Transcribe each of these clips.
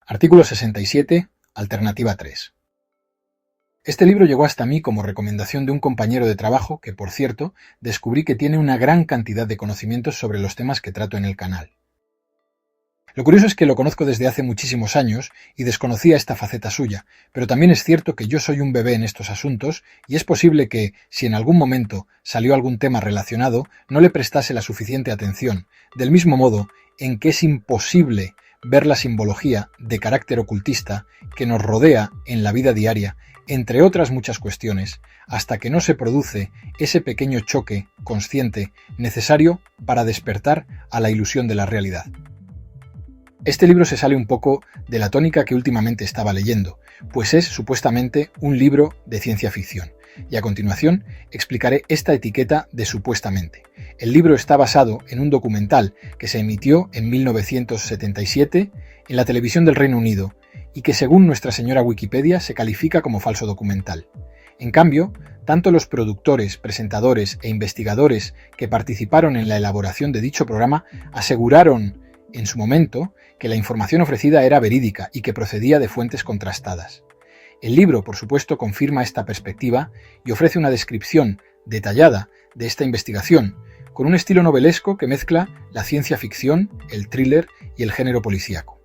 Artículo 67, Alternativa 3. Este libro llegó hasta mí como recomendación de un compañero de trabajo que, por cierto, descubrí que tiene una gran cantidad de conocimientos sobre los temas que trato en el canal. Lo curioso es que lo conozco desde hace muchísimos años y desconocía esta faceta suya, pero también es cierto que yo soy un bebé en estos asuntos y es posible que, si en algún momento salió algún tema relacionado, no le prestase la suficiente atención, del mismo modo en que es imposible ver la simbología de carácter ocultista que nos rodea en la vida diaria, entre otras muchas cuestiones, hasta que no se produce ese pequeño choque consciente necesario para despertar a la ilusión de la realidad. Este libro se sale un poco de la tónica que últimamente estaba leyendo, pues es supuestamente un libro de ciencia ficción, y a continuación explicaré esta etiqueta de supuestamente. El libro está basado en un documental que se emitió en 1977 en la televisión del Reino Unido y que, según nuestra señora Wikipedia, se califica como falso documental. En cambio, tanto los productores, presentadores e investigadores que participaron en la elaboración de dicho programa aseguraron en su momento que la información ofrecida era verídica y que procedía de fuentes contrastadas. El libro, por supuesto, confirma esta perspectiva y ofrece una descripción detallada de esta investigación, con un estilo novelesco que mezcla la ciencia ficción, el thriller y el género policíaco.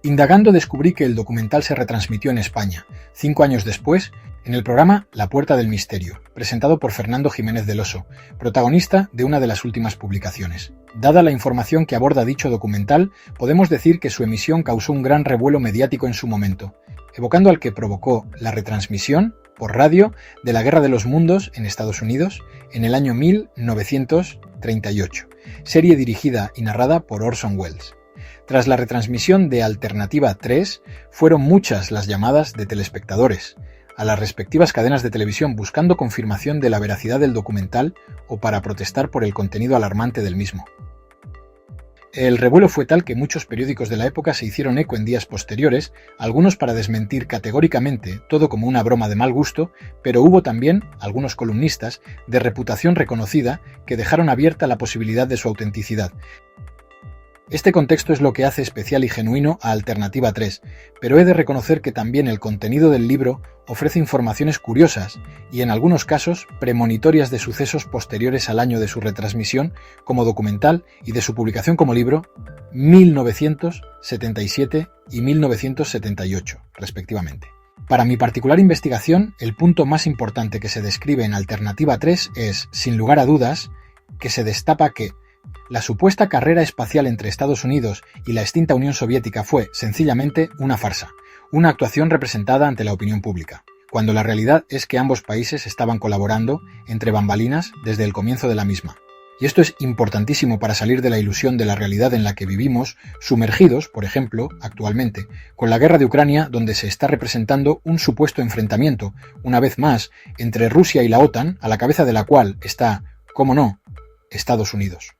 Indagando descubrí que el documental se retransmitió en España, 5 años después, en el programa La Puerta del Misterio, presentado por Fernando Jiménez del Oso, protagonista de una de las últimas publicaciones. Dada la información que aborda dicho documental, podemos decir que su emisión causó un gran revuelo mediático en su momento, evocando al que provocó la retransmisión, por radio, de la Guerra de los Mundos en Estados Unidos en el año 1938, serie dirigida y narrada por Orson Welles. Tras la retransmisión de Alternativa 3, fueron muchas las llamadas de telespectadores a las respectivas cadenas de televisión buscando confirmación de la veracidad del documental o para protestar por el contenido alarmante del mismo. El revuelo fue tal que muchos periódicos de la época se hicieron eco en días posteriores, algunos para desmentir categóricamente todo como una broma de mal gusto, pero hubo también algunos columnistas de reputación reconocida que dejaron abierta la posibilidad de su autenticidad. Este contexto es lo que hace especial y genuino a Alternativa 3, pero he de reconocer que también el contenido del libro ofrece informaciones curiosas y en algunos casos premonitorias de sucesos posteriores al año de su retransmisión como documental y de su publicación como libro, 1977 y 1978, respectivamente. Para mi particular investigación, el punto más importante que se describe en Alternativa 3 es, sin lugar a dudas, que se destapa que la supuesta carrera espacial entre Estados Unidos y la extinta Unión Soviética fue, sencillamente, una farsa, una actuación representada ante la opinión pública, cuando la realidad es que ambos países estaban colaborando entre bambalinas desde el comienzo de la misma. Y esto es importantísimo para salir de la ilusión de la realidad en la que vivimos, sumergidos, por ejemplo, actualmente, con la guerra de Ucrania, donde se está representando un supuesto enfrentamiento, una vez más, entre Rusia y la OTAN, a la cabeza de la cual está, cómo no, Estados Unidos.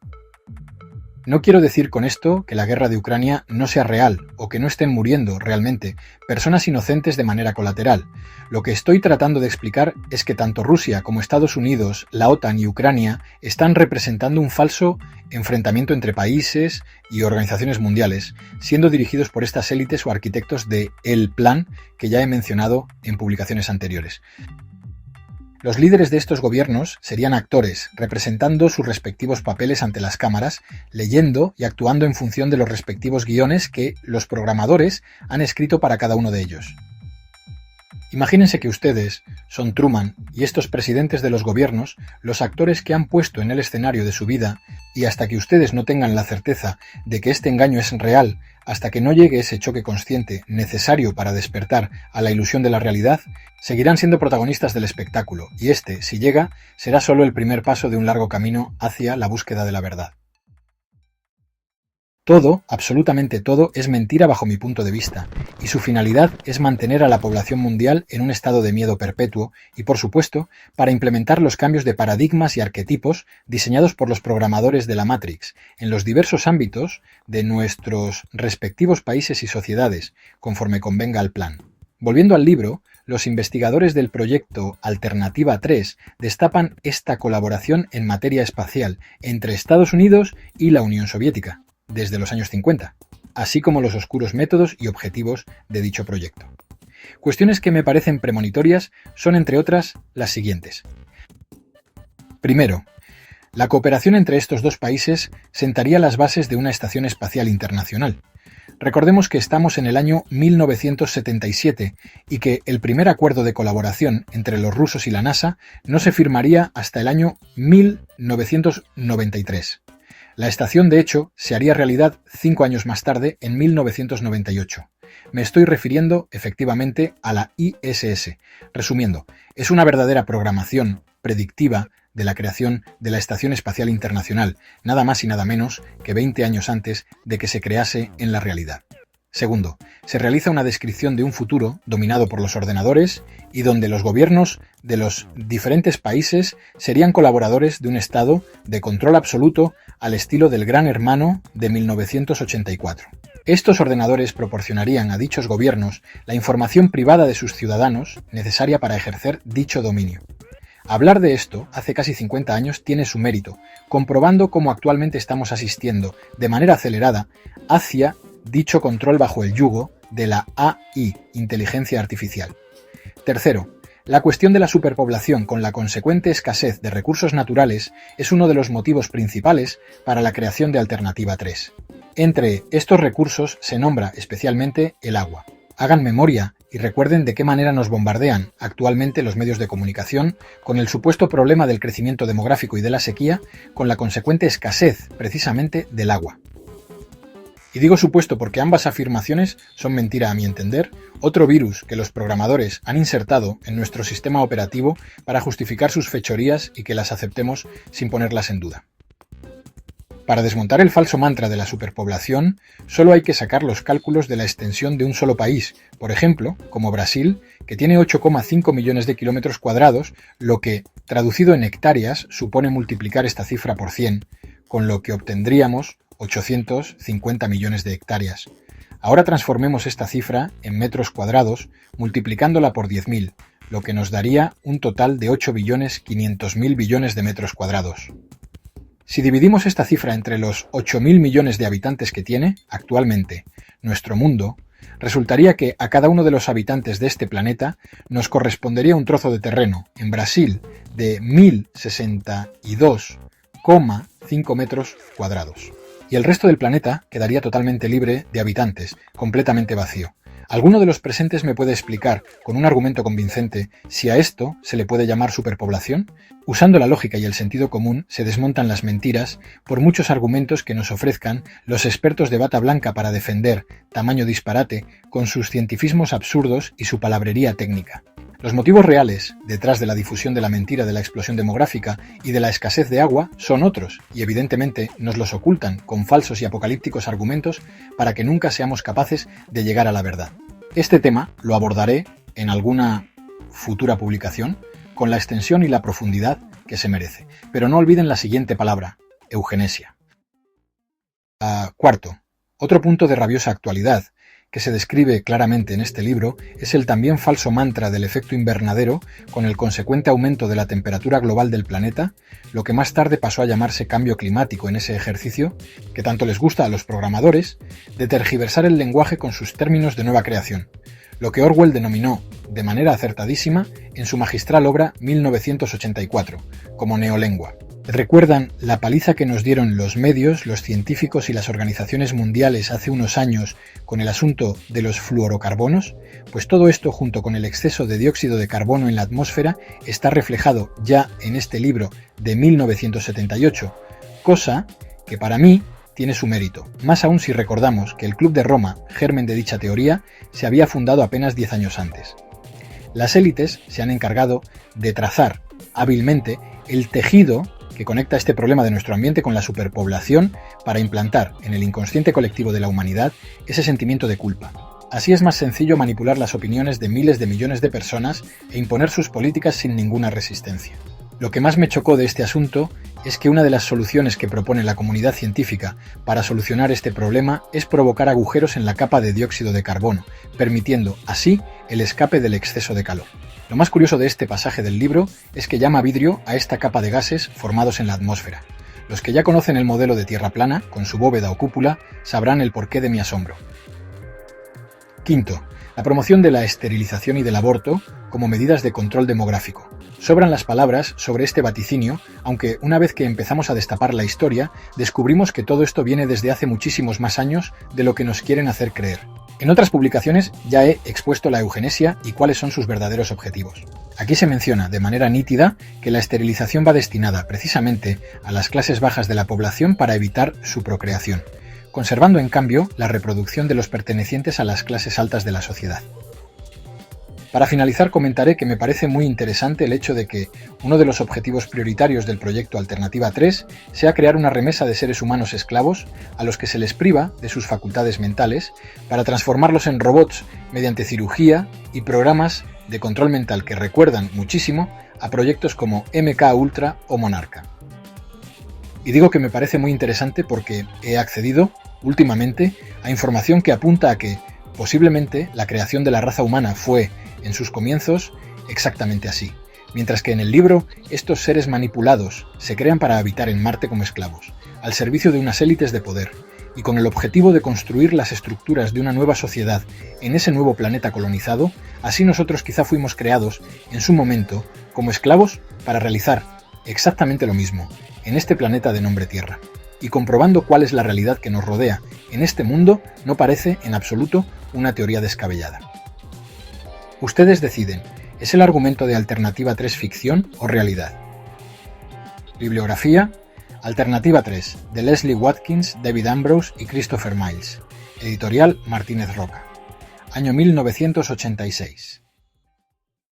No quiero decir con esto que la guerra de Ucrania no sea real o que no estén muriendo realmente personas inocentes de manera colateral. Lo que estoy tratando de explicar es que tanto Rusia como Estados Unidos, la OTAN y Ucrania están representando un falso enfrentamiento entre países y organizaciones mundiales, siendo dirigidos por estas élites o arquitectos de El Plan que ya he mencionado en publicaciones anteriores. Los líderes de estos gobiernos serían actores, representando sus respectivos papeles ante las cámaras, leyendo y actuando en función de los respectivos guiones que los programadores han escrito para cada uno de ellos. Imagínense que ustedes son Truman y estos presidentes de los gobiernos, los actores que han puesto en el escenario de su vida, y hasta que ustedes no tengan la certeza de que este engaño es real, hasta que no llegue ese choque consciente necesario para despertar a la ilusión de la realidad, seguirán siendo protagonistas del espectáculo, y este, si llega, será solo el primer paso de un largo camino hacia la búsqueda de la verdad. Todo, absolutamente todo, es mentira bajo mi punto de vista, y su finalidad es mantener a la población mundial en un estado de miedo perpetuo y, por supuesto, para implementar los cambios de paradigmas y arquetipos diseñados por los programadores de la Matrix en los diversos ámbitos de nuestros respectivos países y sociedades, conforme convenga al plan. Volviendo al libro, los investigadores del proyecto Alternativa 3 destapan esta colaboración en materia espacial entre Estados Unidos y la Unión Soviética. desde los años 50, así como los oscuros métodos y objetivos de dicho proyecto. Cuestiones que me parecen premonitorias son, entre otras, las siguientes. Primero, la cooperación entre estos dos países sentaría las bases de una estación espacial internacional. Recordemos que estamos en el año 1977 y que el primer acuerdo de colaboración entre los rusos y la NASA no se firmaría hasta el año 1993. La estación, de hecho, se haría realidad 5 años más tarde, en 1998. Me estoy refiriendo, efectivamente, a la ISS. Resumiendo, es una verdadera programación predictiva de la creación de la Estación Espacial Internacional, nada más y nada menos que 20 años antes de que se crease en la realidad. Segundo, se realiza una descripción de un futuro dominado por los ordenadores y donde los gobiernos de los diferentes países serían colaboradores de un estado de control absoluto al estilo del Gran Hermano de 1984. Estos ordenadores proporcionarían a dichos gobiernos la información privada de sus ciudadanos necesaria para ejercer dicho dominio. Hablar de esto hace casi 50 años tiene su mérito, comprobando cómo actualmente estamos asistiendo de manera acelerada hacia dicho control bajo el yugo de la AI, inteligencia artificial. Tercero, la cuestión de la superpoblación con la consecuente escasez de recursos naturales es uno de los motivos principales para la creación de Alternativa 3. Entre estos recursos se nombra especialmente el agua. Hagan memoria y recuerden de qué manera nos bombardean actualmente los medios de comunicación con el supuesto problema del crecimiento demográfico y de la sequía, con la consecuente escasez, precisamente, del agua. Y digo supuesto porque ambas afirmaciones son mentira a mi entender, otro virus que los programadores han insertado en nuestro sistema operativo para justificar sus fechorías y que las aceptemos sin ponerlas en duda. Para desmontar el falso mantra de la superpoblación, solo hay que sacar los cálculos de la extensión de un solo país, por ejemplo, como Brasil, que tiene 8,5 millones de kilómetros cuadrados, lo que, traducido en hectáreas, supone multiplicar esta cifra por 100, con lo que obtendríamos 850 millones de hectáreas. Ahora transformemos esta cifra en metros cuadrados, multiplicándola por 10.000, lo que nos daría un total de 8.500.000 billones de metros cuadrados. Si dividimos esta cifra entre los 8.000 millones de habitantes que tiene, actualmente, nuestro mundo, resultaría que a cada uno de los habitantes de este planeta nos correspondería un trozo de terreno, en Brasil, de 1.062,5 metros cuadrados. Y el resto del planeta quedaría totalmente libre de habitantes, completamente vacío. ¿Alguno de los presentes me puede explicar, con un argumento convincente, si a esto se le puede llamar superpoblación? Usando la lógica y el sentido común se desmontan las mentiras por muchos argumentos que nos ofrezcan los expertos de bata blanca para defender tamaño disparate con sus cientificismos absurdos y su palabrería técnica. Los motivos reales detrás de la difusión de la mentira de la explosión demográfica y de la escasez de agua son otros, y evidentemente nos los ocultan con falsos y apocalípticos argumentos para que nunca seamos capaces de llegar a la verdad. Este tema lo abordaré en alguna futura publicación con la extensión y la profundidad que se merece. Pero no olviden la siguiente palabra: eugenesia. Cuarto, otro punto de rabiosa actualidad que se describe claramente en este libro es el también falso mantra del efecto invernadero con el consecuente aumento de la temperatura global del planeta, lo que más tarde pasó a llamarse cambio climático en ese ejercicio, que tanto les gusta a los programadores, de tergiversar el lenguaje con sus términos de nueva creación, lo que Orwell denominó, de manera acertadísima, en su magistral obra 1984, como neolengua. ¿Recuerdan la paliza que nos dieron los medios, los científicos y las organizaciones mundiales hace unos años con el asunto de los fluorocarbonos? Pues todo esto, junto con el exceso de dióxido de carbono en la atmósfera, está reflejado ya en este libro de 1978, cosa que para mí tiene su mérito, más aún si recordamos que el Club de Roma, germen de dicha teoría, se había fundado apenas 10 años antes. Las élites se han encargado de trazar hábilmente el tejido que conecta este problema de nuestro ambiente con la superpoblación para implantar en el inconsciente colectivo de la humanidad ese sentimiento de culpa. Así es más sencillo manipular las opiniones de miles de millones de personas e imponer sus políticas sin ninguna resistencia. Lo que más me chocó de este asunto es que una de las soluciones que propone la comunidad científica para solucionar este problema es provocar agujeros en la capa de dióxido de carbono, permitiendo así el escape del exceso de calor. Lo más curioso de este pasaje del libro es que llama vidrio a esta capa de gases formados en la atmósfera. Los que ya conocen el modelo de tierra plana, con su bóveda o cúpula, sabrán el porqué de mi asombro. Quinto, la promoción de la esterilización y del aborto como medidas de control demográfico. Sobran las palabras sobre este vaticinio, aunque una vez que empezamos a destapar la historia, descubrimos que todo esto viene desde hace muchísimos más años de lo que nos quieren hacer creer. En otras publicaciones ya he expuesto la eugenesia y cuáles son sus verdaderos objetivos. Aquí se menciona de manera nítida que la esterilización va destinada precisamente a las clases bajas de la población para evitar su procreación, conservando en cambio la reproducción de los pertenecientes a las clases altas de la sociedad. Para finalizar, comentaré que me parece muy interesante el hecho de que uno de los objetivos prioritarios del proyecto Alternativa 3 sea crear una remesa de seres humanos esclavos a los que se les priva de sus facultades mentales para transformarlos en robots mediante cirugía y programas de control mental que recuerdan muchísimo a proyectos como MK Ultra o Monarca. Y digo que me parece muy interesante porque he accedido últimamente a información que apunta a que posiblemente la creación de la raza humana fue, en sus comienzos, exactamente así, mientras que en el libro estos seres manipulados se crean para habitar en Marte como esclavos, al servicio de unas élites de poder, y con el objetivo de construir las estructuras de una nueva sociedad en ese nuevo planeta colonizado. Así nosotros quizá fuimos creados, en su momento, como esclavos para realizar exactamente lo mismo, en este planeta de nombre Tierra. Y comprobando cuál es la realidad que nos rodea en este mundo, no parece en absoluto una teoría descabellada. Ustedes deciden, ¿es el argumento de Alternativa 3 ficción o realidad? Bibliografía: Alternativa 3, de Leslie Watkins, David Ambrose y Christopher Miles. Editorial Martínez Roca. Año 1986.